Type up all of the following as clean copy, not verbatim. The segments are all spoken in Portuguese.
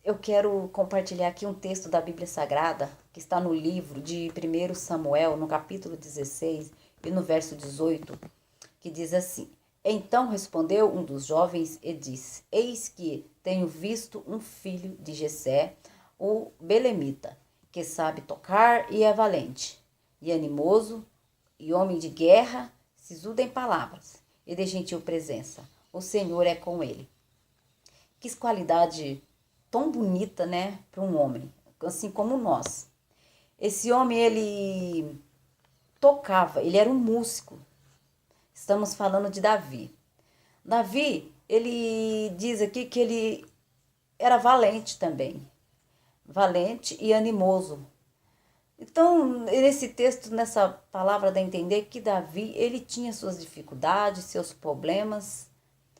Eu quero compartilhar aqui um texto da Bíblia Sagrada, que está no livro de 1 Samuel, no capítulo 16 e no verso 18, que diz assim: Então respondeu um dos jovens e disse: Eis que tenho visto um filho de Jessé, o belemita, que sabe tocar e é valente, e animoso, e homem de guerra, sisudo em palavras, e de gentil presença. O Senhor é com ele. Que qualidade tão bonita, né, para um homem, assim como nós. Esse homem, ele tocava, ele era um músico. Estamos falando de Davi. Davi, ele diz aqui que ele era valente também. Valente e animoso. Então, nesse texto, nessa palavra dá a entender que Davi, ele tinha suas dificuldades, seus problemas,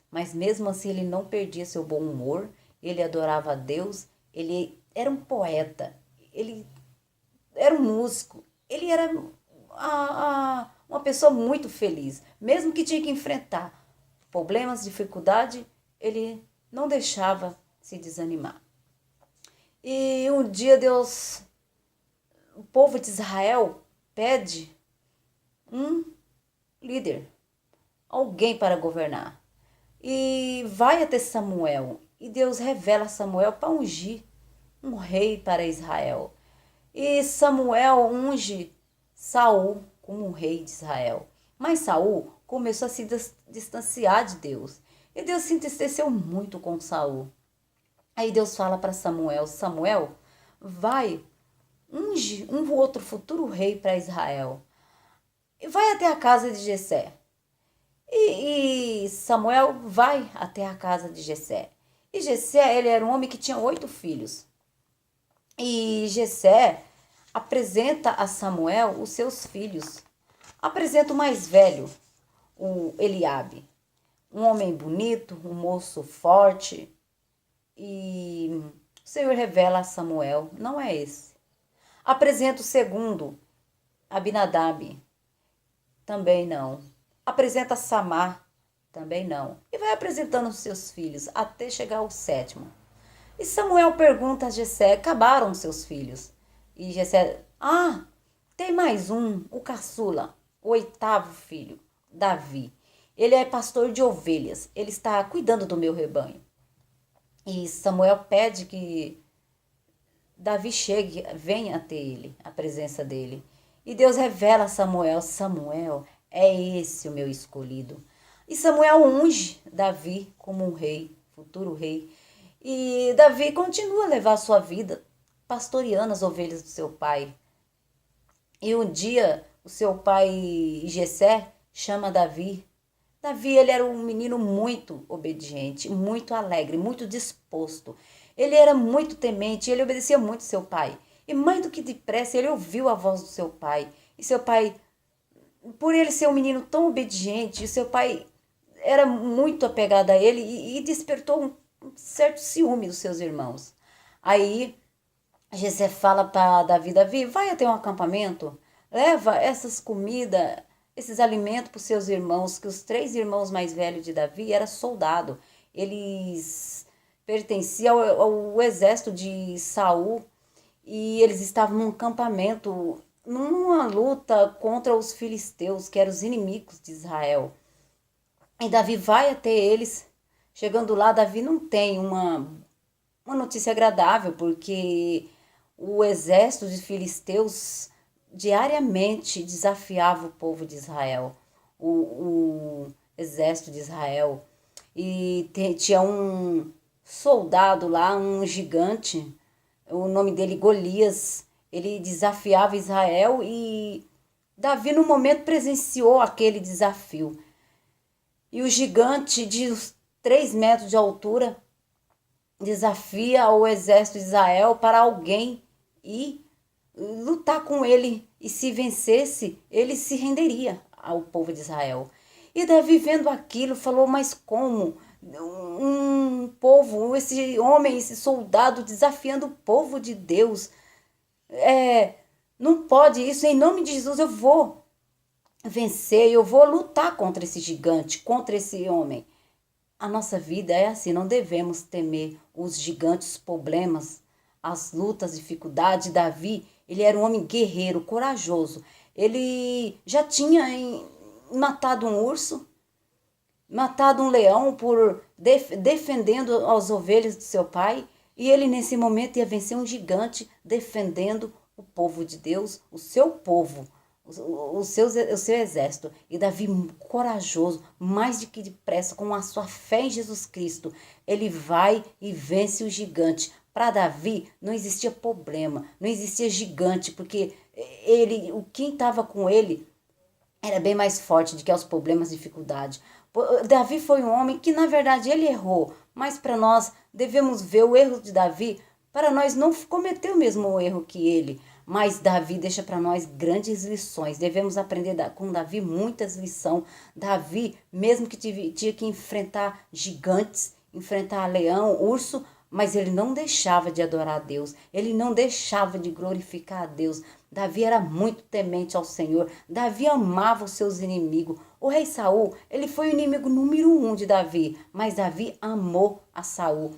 mas mesmo assim ele não perdia seu bom humor, ele adorava a Deus, ele era um poeta, ele era um músico, ele era uma pessoa muito feliz, mesmo que tinha que enfrentar problemas, dificuldade, ele não deixava se desanimar. E um dia o povo de Israel pede um líder, alguém para governar. E vai até Samuel. E Deus revela a Samuel para ungir um rei para Israel. E Samuel unge Saul como um rei de Israel. Mas Saul começou a se distanciar de Deus. E Deus se entristeceu muito com Saul. Aí Deus fala para Samuel: Samuel, vai, unge um outro futuro rei para Israel. E vai até a casa de Jessé. E Samuel vai até a casa de Jessé. E Jessé, ele era um homem que tinha 8 filhos. E Jessé apresenta a Samuel os seus filhos. Apresenta o mais velho, o Eliabe. Um homem bonito, um moço forte. E o Senhor revela a Samuel: não é esse. Apresenta o segundo, Abinadab. Também não. Apresenta Samar, também não. E vai apresentando os seus filhos até chegar ao 7º. E Samuel pergunta a Jessé: acabaram os seus filhos? E Jessé: tem mais um, o caçula, o 8º filho, Davi. Ele é pastor de ovelhas, ele está cuidando do meu rebanho. E Samuel pede que Davi chegue, venha até ele, a presença dele. E Deus revela a Samuel: Samuel, é esse o meu escolhido. E Samuel unge Davi como um rei, futuro rei. E Davi continua a levar a sua vida, pastoreando as ovelhas do seu pai. E um dia o seu pai Jessé chama Davi. Davi, ele era um menino muito obediente, muito alegre, muito disposto. Ele era muito temente, ele obedecia muito seu pai. E mais do que depressa, ele ouviu a voz do seu pai. E seu pai, por ele ser um menino tão obediente, o seu pai era muito apegado a ele e despertou um certo ciúme dos seus irmãos. Aí Jessé fala para Davi: Davi, vai até um acampamento, leva essas comidas, esses alimentos para os seus irmãos, que os 3 irmãos mais velhos de Davi eram soldados. Eles pertenciam ao exército de Saul e eles estavam num acampamento, numa luta contra os filisteus, que eram os inimigos de Israel. E Davi vai até eles. Chegando lá, Davi não tem uma notícia agradável, porque o exército de filisteus diariamente desafiava o povo de Israel, o exército de Israel. E tinha um soldado lá, um gigante, o nome dele Golias. Ele desafiava Israel e Davi no momento presenciou aquele desafio. E o gigante de 3 metros de altura desafia o exército de Israel para alguém ir lutar com ele. E se vencesse, ele se renderia ao povo de Israel. E Davi, vendo aquilo, falou: mas como um povo, esse homem, esse soldado desafiando o povo de Deus? Não pode isso. Em nome de Jesus eu vou vencer, eu vou lutar contra esse gigante, contra esse homem. A nossa vida é assim, não devemos temer os gigantes, os problemas, as lutas, dificuldades. Davi, ele era um homem guerreiro, corajoso. Ele já tinha matado um urso, matado um leão por defendendo as ovelhas de seu pai. E ele nesse momento ia vencer um gigante defendendo o povo de Deus, o seu povo, o seu exército. E Davi, corajoso, mais do que depressa, com a sua fé em Jesus Cristo, ele vai e vence o gigante. Para Davi não existia problema, não existia gigante, porque quem estava com ele era bem mais forte do que os problemas e dificuldades. Davi foi um homem que, na verdade, ele errou, mas para nós devemos ver o erro de Davi, para nós não cometer o mesmo erro que ele. Mas Davi deixa para nós grandes lições. Devemos aprender com Davi muitas lições. Davi, mesmo que tinha que enfrentar gigantes, enfrentar leão, urso, mas ele não deixava de adorar a Deus. Ele não deixava de glorificar a Deus. Davi era muito temente ao Senhor. Davi amava os seus inimigos. O rei Saul, ele foi o inimigo número 1 de Davi, mas Davi amou a Saul.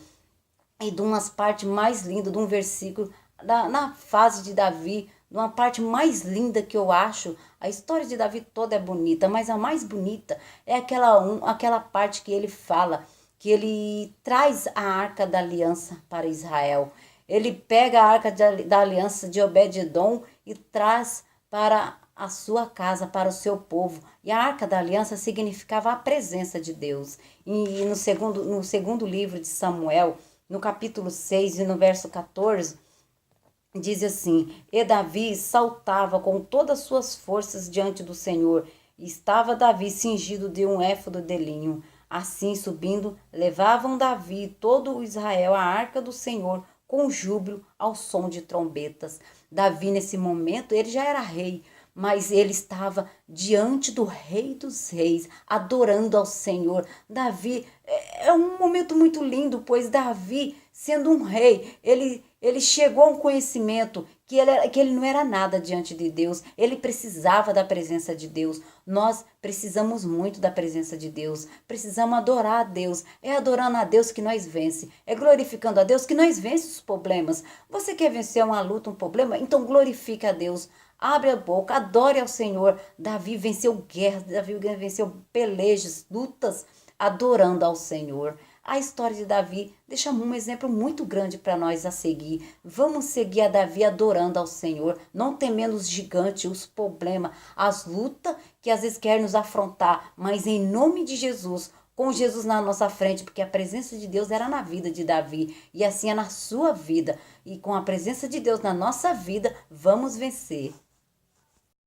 E de umas partes mais lindas, de um versículo, na fase de Davi, de uma parte mais linda que eu acho, a história de Davi toda é bonita, mas a mais bonita é aquela parte que ele fala, que ele traz a arca da aliança para Israel. Ele pega a arca da aliança de Obed-edom e traz para a sua casa, para o seu povo. E a arca da aliança significava a presença de Deus. E no segundo livro de Samuel, no capítulo 6 e no verso 14, diz assim: E Davi saltava com todas as suas forças diante do Senhor, e estava Davi cingido de um éfodo de linho. Assim, subindo, levavam Davi e todo o Israel a arca do Senhor com júbilo ao som de trombetas. Davi, nesse momento, ele já era rei, mas ele estava diante do Rei dos Reis, adorando ao Senhor. Davi, é um momento muito lindo, pois Davi, sendo um rei, ele chegou a um conhecimento que ele não era nada diante de Deus. Ele precisava da presença de Deus. Nós precisamos muito da presença de Deus. Precisamos adorar a Deus. É adorando a Deus que nós vence. É glorificando a Deus que nós vence os problemas. Você quer vencer uma luta, um problema? Então glorifique a Deus. Abre a boca, adore ao Senhor. Davi venceu guerras, Davi venceu pelejas, lutas, adorando ao Senhor. A história de Davi deixa um exemplo muito grande para nós a seguir. Vamos seguir a Davi adorando ao Senhor, não temendo os gigantes, os problemas, as lutas que às vezes querem nos afrontar, mas em nome de Jesus, com Jesus na nossa frente, porque a presença de Deus era na vida de Davi e assim é na sua vida. E com a presença de Deus na nossa vida, vamos vencer.